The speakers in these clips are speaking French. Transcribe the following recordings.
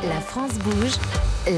La France bouge,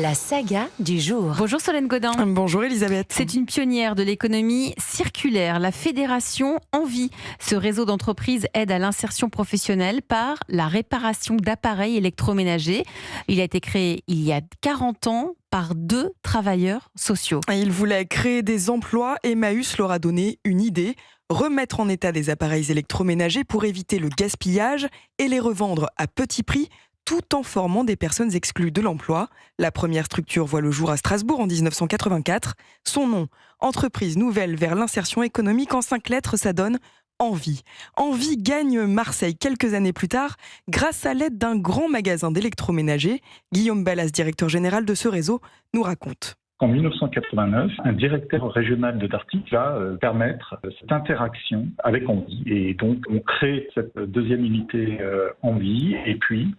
la saga du jour. Bonjour Solène Godin. Bonjour Elisabeth. C'est une pionnière de l'économie circulaire, la fédération Envie. Ce réseau d'entreprises aide à l'insertion professionnelle par la réparation d'appareils électroménagers. Il a été créé il y a 40 ans par 2 travailleurs sociaux. Il voulait créer des emplois. Emmaüs leur a donné une idée: remettre en état des appareils électroménagers pour éviter le gaspillage et les revendre à petit prix, tout en formant des personnes exclues de l'emploi. La première structure voit le jour à Strasbourg en 1984. Son nom, Entreprise nouvelle vers l'insertion économique, en 5 lettres, ça donne Envie. Envie gagne Marseille quelques années plus tard grâce à l'aide d'un grand magasin d'électroménager. Guillaume Ballas, directeur général de ce réseau, nous raconte. En 1989, un directeur régional de Darty va permettre cette interaction avec Envie. Et donc, on crée cette deuxième unité Envie. Et puis,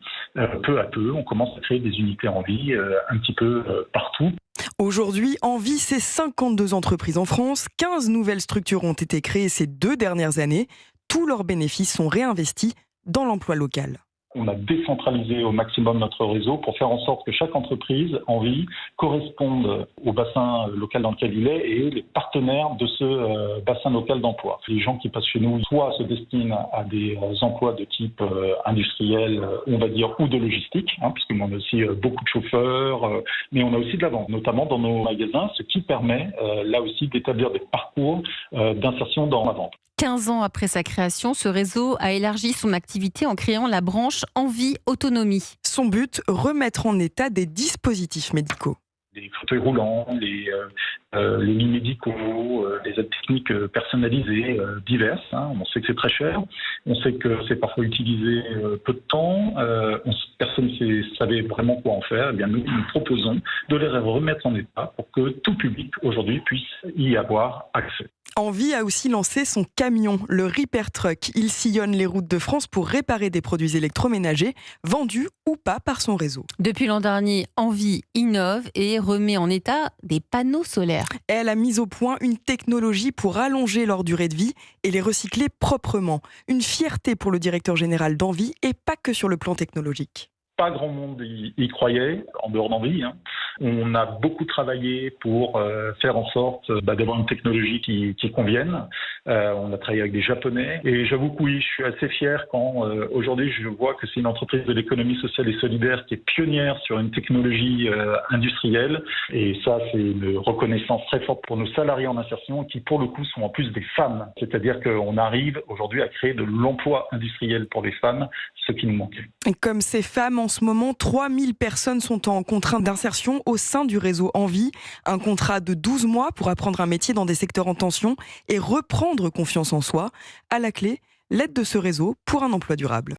peu à peu, on commence à créer des unités Envie un petit peu partout. Aujourd'hui, Envie, c'est 52 entreprises en France. 15 nouvelles structures ont été créées ces 2 dernières années. Tous leurs bénéfices sont réinvestis dans l'emploi local. On a décentralisé au maximum notre réseau pour faire en sorte que chaque entreprise Envie corresponde au bassin local dans lequel il est et les partenaires de ce bassin local d'emploi. Les gens qui passent chez nous soit se destinent à des emplois de type industriel, on va dire, ou de logistique, puisqu'on a aussi beaucoup de chauffeurs, mais on a aussi de la vente, notamment dans nos magasins, ce qui permet là aussi d'établir des parcours d'insertion dans la vente. 15 ans après sa création, ce réseau a élargi son activité en créant la branche Envie Autonomie. Son but, remettre en état des dispositifs médicaux. Les fauteuils roulants, les lits médicaux, les aides techniques personnalisées diverses. On sait que c'est très cher, on sait que c'est parfois utilisé peu de temps, personne ne savait vraiment quoi en faire. Eh bien, nous proposons de les remettre en état pour que tout public aujourd'hui puisse y avoir accès. Envie a aussi lancé son camion, le Repair Truck. Il sillonne les routes de France pour réparer des produits électroménagers, vendus ou pas par son réseau. Depuis l'an dernier, Envie innove et remet en état des panneaux solaires. Elle a mis au point une technologie pour allonger leur durée de vie et les recycler proprement. Une fierté pour le directeur général d'Envie, et pas que sur le plan technologique. Pas grand monde y croyait, en dehors d'Envie. On a beaucoup travaillé pour faire en sorte d'avoir une technologie qui convienne. On a travaillé avec des Japonais. Et j'avoue que oui, je suis assez fier quand aujourd'hui je vois que c'est une entreprise de l'économie sociale et solidaire qui est pionnière sur une technologie industrielle. Et ça, c'est une reconnaissance très forte pour nos salariés en insertion qui, pour le coup, sont en plus des femmes. C'est-à-dire qu'on arrive aujourd'hui à créer de l'emploi industriel pour les femmes, ce qui nous manquait. Et comme ces femmes, en ce moment, 3000 personnes sont en contrat d'insertion au sein du réseau Envie. Un contrat de 12 mois pour apprendre un métier dans des secteurs en tension et reprendre confiance en soi. À la clé, l'aide de ce réseau pour un emploi durable.